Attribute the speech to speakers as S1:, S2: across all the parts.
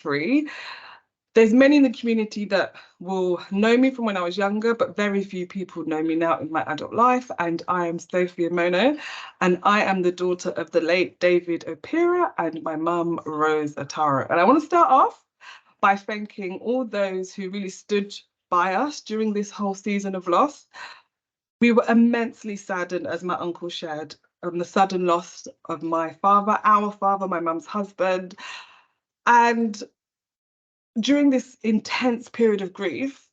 S1: free. There's many in the community that will know me from when I was younger, but very few people know me now in my adult life. And I am Sophie Amono, and I am the daughter of the late David Opira and my mum, Rose Ataro. And I want to start off by thanking all those who really stood by us during this whole season of loss. We were immensely saddened, as my uncle shared, on the sudden loss of my father, our father, my mum's husband. And during this intense period of grief,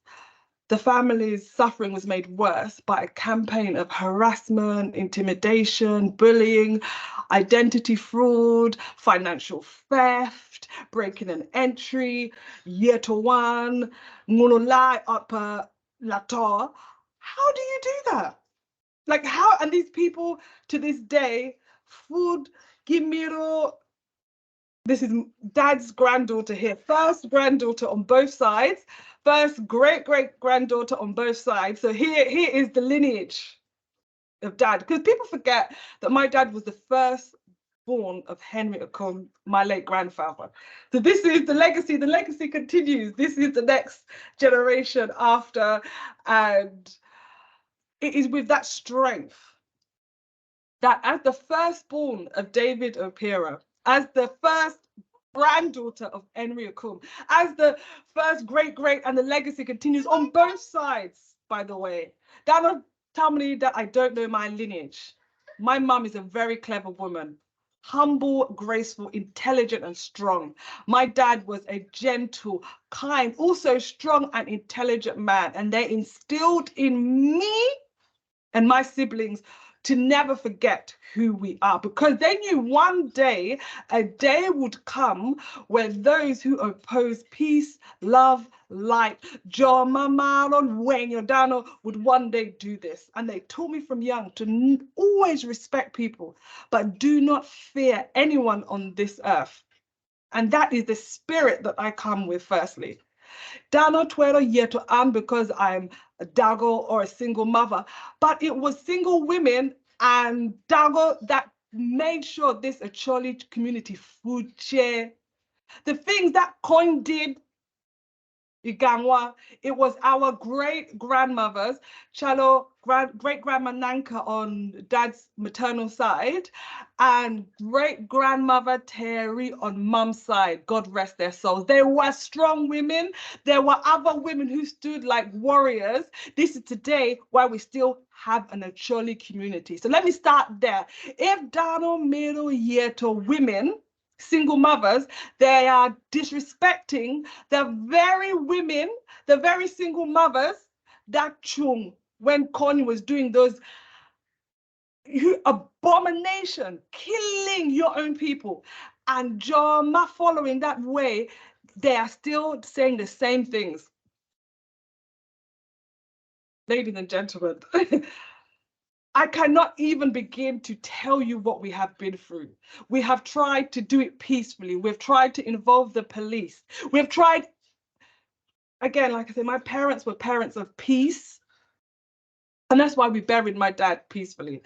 S1: the family's suffering was made worse by a campaign of harassment, intimidation, bullying, identity fraud, financial theft, breaking and entry, yeto-one, ngunolai upper lato. How do you do that? Like how, and these people to this day, food, gimiro, this is dad's granddaughter here, first granddaughter on both sides, first great-great-granddaughter on both sides. So here is the lineage of dad, because people forget that my dad was the first born of Henry Acom, my late grandfather. So this is the legacy continues. This is the next generation after, and it is with that strength that as the firstborn of David Opira, as the first granddaughter of Henry Acom, as the first great, and the legacy continues on both sides, by the way. That don't tell me that I don't know my lineage. My mum is a very clever woman, humble, graceful, intelligent, and strong. My dad was a gentle, kind, also strong and intelligent man, and they instilled in me and my siblings to never forget who we are, because they knew one day, a day would come where those who oppose peace, love, light, would one day do this. And they taught me from young to always respect people, but do not fear anyone on this earth. And that is the spirit that I come with firstly. Dano Tuero Yeto Am, because I'm a Dago or a single mother, but it was single women and Dago that made sure this Acholi community food share. The things that Coin did, Igangwa, it was our great grandmothers, Chalo, great grandma Nanka on dad's maternal side, and great grandmother Terry on mum's side. God rest their souls. They were strong women. There were other women who stood like warriors. This is today why we still have an Acholi community. So let me start there. If Dano Middle Yeto women, single mothers, they are disrespecting the very women, the very single mothers that chung when Connie was doing those abomination, killing your own people. And Joma following that way, they are still saying the same things. Ladies and gentlemen, I cannot even begin to tell you what we have been through. We have tried to do it peacefully. We've tried to involve the police. We've tried, again, like I said, my parents were parents of peace. And that's why we buried my dad peacefully.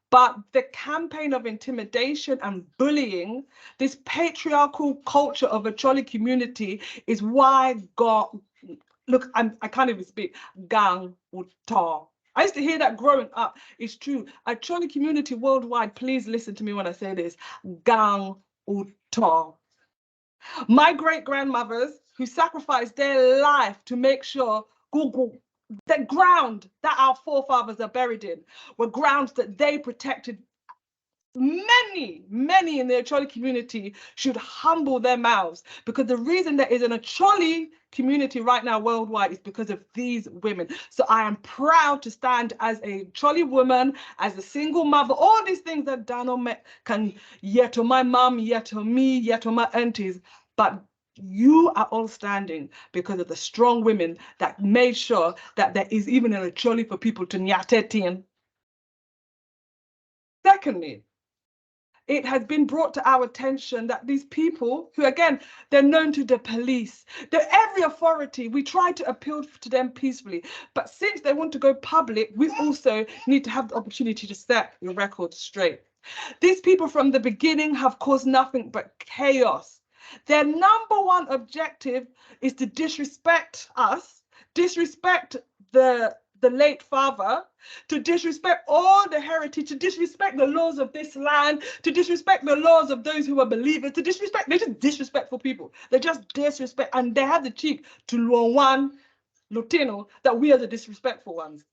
S1: But the campaign of intimidation and bullying, this patriarchal culture of a Acholi community is why God, look, I can't even speak, gang uta. I used to hear that growing up. It's true. Acholi community worldwide, please listen to me when I say this. Gang uta. My great-grandmothers who sacrificed their life to make sure the ground that our forefathers are buried in were grounds that they protected. Many in the Acholi community should humble their mouths, because the reason there is an Acholi community right now worldwide is because of these women. So I am proud to stand as a Acholi woman, as a single mother, all these things that Dano can yeto my mom, yeto me, yeto my aunties, but you are all standing because of the strong women that made sure that there is even an Acholi for people to nyatetin. Secondly, it has been brought to our attention that these people who, again, they're known to the police, they're every authority, we try to appeal to them peacefully. But since they want to go public, we also need to have the opportunity to set your record straight. These people from the beginning have caused nothing but chaos. Their number one objective is to disrespect us, disrespect the late father, to disrespect all the heritage, to disrespect the laws of this land, to disrespect the laws of those who are believers, to disrespect. They're just disrespectful people. They just disrespect, and they have the cheek to Luan Lutino that we are the disrespectful ones.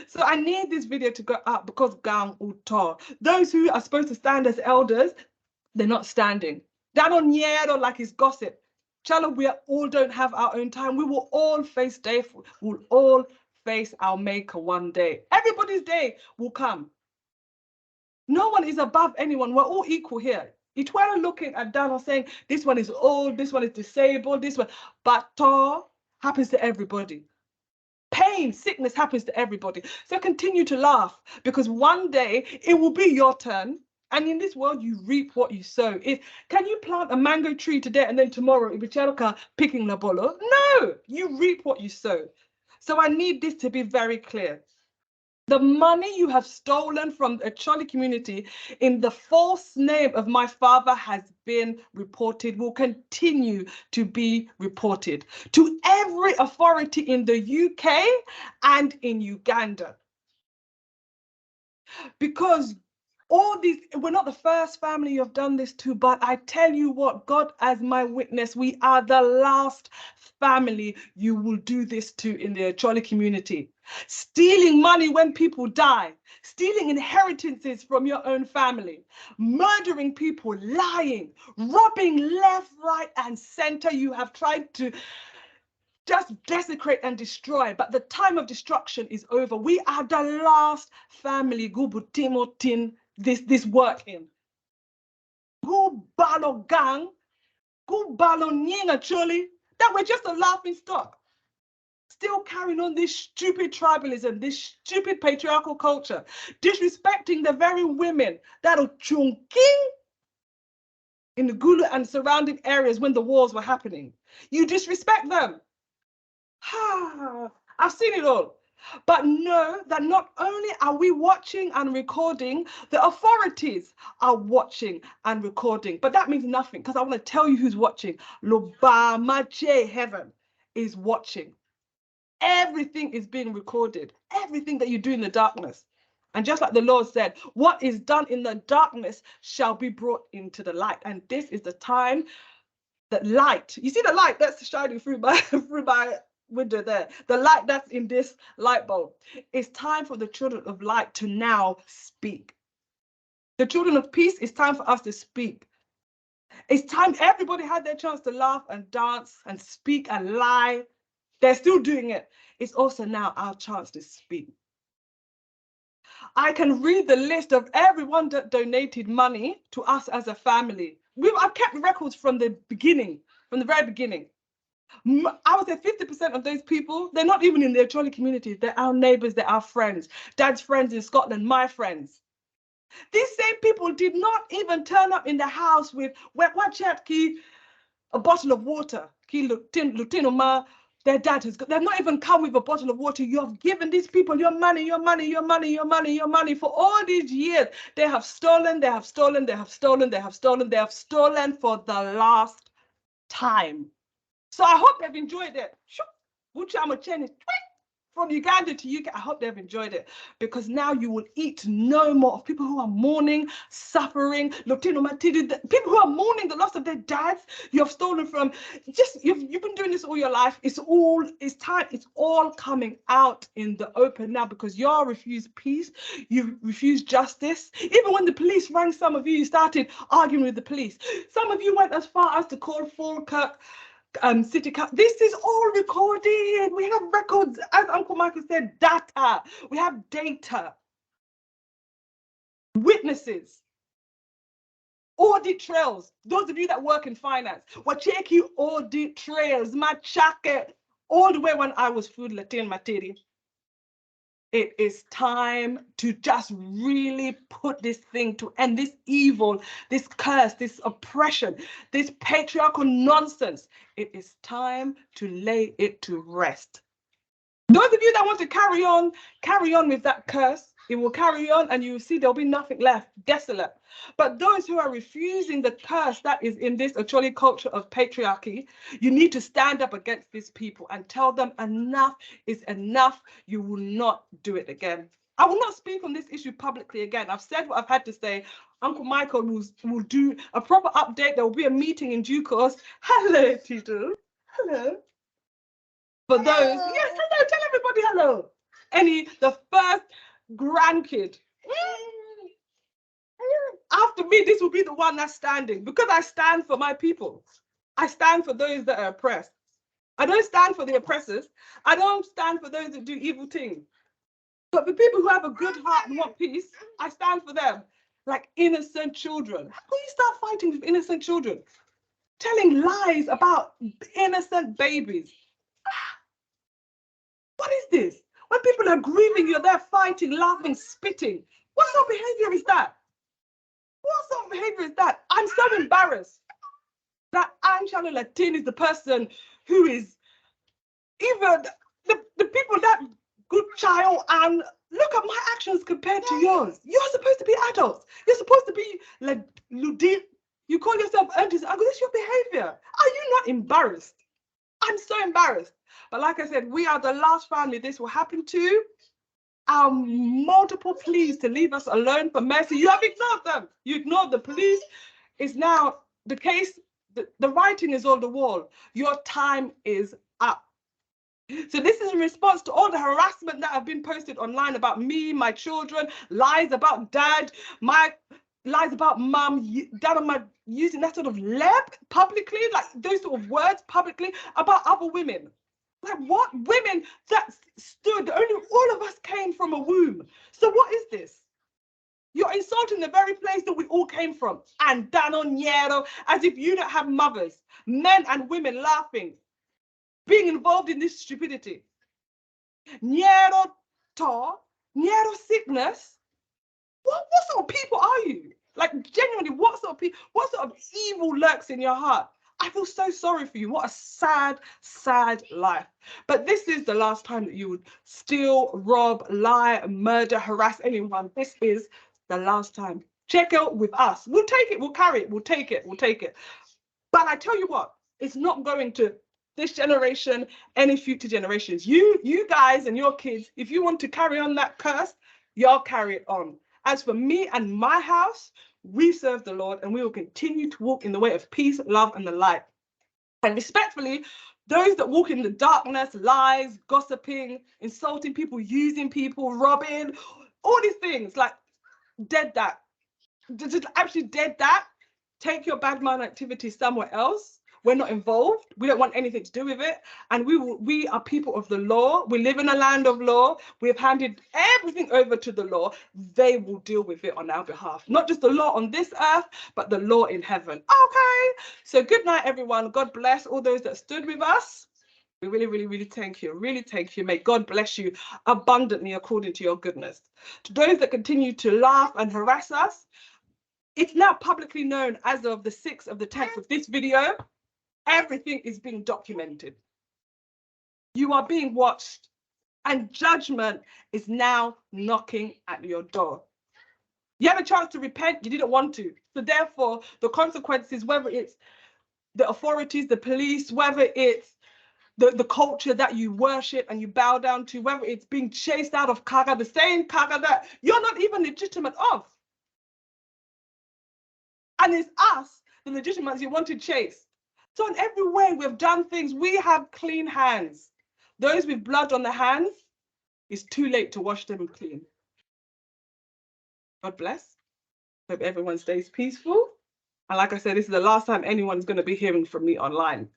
S1: So I need this video to go up because gang uto. Those who are supposed to stand as elders, they're not standing. That on yero like it's gossip. Chalo, we all don't have our own time. We will all face death. We'll all face our maker one day. Everybody's day will come. No one is above anyone. We're all equal here. It weren't looking at Daniel saying this one is old, this one is disabled, this one. But happens to everybody. Pain, sickness happens to everybody. So continue to laugh because one day it will be your turn. And in this world, you reap what you sow. Can you plant a mango tree today and then tomorrow it'll be Cheroka picking the bolo? No, you reap what you sow. So I need this to be very clear. The money you have stolen from the Acholi community in the false name of my father has been reported, will continue to be reported to every authority in the UK and in Uganda. Because all these, we're not the first family you've done this to, but I tell you what, God as my witness, we are the last family you will do this to in the Acholi community. Stealing money when people die, stealing inheritances from your own family, murdering people, lying, robbing left, right, and center. You have tried to just desecrate and destroy, but the time of destruction is over. We are the last family Gubutimotin this work in. Gubalo gang, Gubalo nyinga chuli, that we're just a laughing stock. Still carrying on this stupid tribalism, this stupid patriarchal culture, disrespecting the very women that are chunking in the Gulu and surrounding areas when the wars were happening. You disrespect them. I've seen it all. But know that not only are we watching and recording, the authorities are watching and recording. But that means nothing because I want to tell you who's watching. Lobamache Heaven is watching. Everything is being recorded. Everything that you do in the darkness. And just like the Lord said, what is done in the darkness shall be brought into the light. And this is the time that light, you see the light that's shining through my window there, the light that's in this light bulb. It's time for the children of light to now speak. The children of peace, it's time for us to speak. It's time, everybody had their chance to laugh and dance and speak and lie. They're still doing it. It's also now our chance to speak. I can read the list of everyone that donated money to us as a family. I've kept records from the beginning, from the very beginning. I would say 50% of those people, they're not even in the Acholi community. They're our neighbors, they're our friends. Dad's friends in Scotland, my friends. These same people did not even turn up in the house with a bottle of water. Their dad has got, they've not even come with a bottle of water. You have given these people your money, your money, your money, your money, your money. For all these years, they have stolen, they have stolen, they have stolen, they have stolen, they have stolen for the last time. So I hope they've enjoyed it. From Uganda to UK, I hope they've enjoyed it because now you will eat no more of people who are mourning, suffering, people who are mourning the loss of their dads. You have stolen from, you've been doing this all your life. It's all coming out in the open now because you all refuse peace, you refuse justice. Even when the police rang some of you, you started arguing with the police. Some of you went as far as to call Falkirk City Council. This is all recorded. We have records, as Uncle Michael said, data. We have data, witnesses, audit trails. Those of you that work in finance, we're checking audit trails, machake, all the way when I was food Latin material. It is time to just really put this thing to end, this evil, this curse, this oppression, this patriarchal nonsense. It is time to lay it to rest. Those of you that want to carry on with that curse, It will carry on and you will see there'll be nothing left, desolate. But those who are refusing the curse that is in this Acholi culture of patriarchy, you need to stand up against these people and tell them enough is enough. You will not do it again. I will not speak on this issue publicly again. I've said what I've had to say. Uncle Michael will do a proper update. There will be a meeting in due course. Hello, Tito. Hello. For those, yes, hello, tell everybody hello. The first grandkid. After me, this will be the one that's standing because I stand for my people. I stand for those that are oppressed. I don't stand for the oppressors. I don't stand for those that do evil things. But for people who have a good heart and want peace, I stand for them. Like innocent children. How can you start fighting with innocent children? Telling lies about innocent babies. What is this? When people are grieving, you're there fighting, laughing, spitting. What sort of behavior is that? What sort of behavior is that? I'm so embarrassed that Anchalo Latin is the person who is even the people that good child and look at my actions compared to yours. You're supposed to be adults. You're supposed to be like Ludi. You call yourself aunties. I go, this is your behavior. Are you not embarrassed? I'm so embarrassed. But like I said, we are the last family this will happen to. Our multiple pleas to leave us alone for mercy. You have ignored them. You ignored the police. It's now the case. The writing is on the wall. Your time is up. So this is in response to all the harassment that have been posted online about me, my children, lies about dad, my lies about mum, dad on my using that sort of leb publicly, like those sort of words publicly about other women. Like what women that stood, only all of us came from a womb. So what is this? You're insulting the very place that we all came from. And Danoniero, as if you don't have mothers, men and women laughing, being involved in this stupidity. Niero to, Niero sickness. What sort of people are you? Like genuinely, what sort of people, what sort of evil lurks in your heart? I feel so sorry for you. What a sad, sad life. But this is the last time that you would steal, rob, lie, murder, harass anyone. This is the last time. Check out with us. We'll take it, we'll carry it, we'll take it, we'll take it. But I tell you what, it's not going to this generation, any future generations. You guys and your kids, if you want to carry on that curse, y'all carry it on. As for me and my house, we serve the Lord and we will continue to walk in the way of peace, love, and the light. And respectfully, those that walk in the darkness, lies, gossiping, insulting people, using people, robbing, all these things, like dead that. Just actually dead that. Take your bad mind activity somewhere else. We're not involved. We don't want anything to do with it. And we are people of the law. We live in a land of law. We've handed everything over to the law. They will deal with it on our behalf. Not just the law on this earth, but the law in heaven. Okay. So good night, everyone. God bless all those that stood with us. We really, really, really thank you. Really thank you. May God bless you abundantly according to your goodness. To those that continue to laugh and harass us, it's now publicly known as of the 6th of the 10th of this video. Everything is being documented. You are being watched and judgment is now knocking at your door. You had a chance to repent, you didn't want to. So therefore, the consequences, whether it's the authorities, the police, whether it's the culture that you worship and you bow down to, whether it's being chased out of Kaga, the same Kaga that you're not even legitimate of. And it's us, the legitimates you want to chase. So in every way we've done things, we have clean hands. Those with blood on the hands, it's too late to wash them clean. God bless. Hope everyone stays peaceful. And like I said, this is the last time anyone's going to be hearing from me online.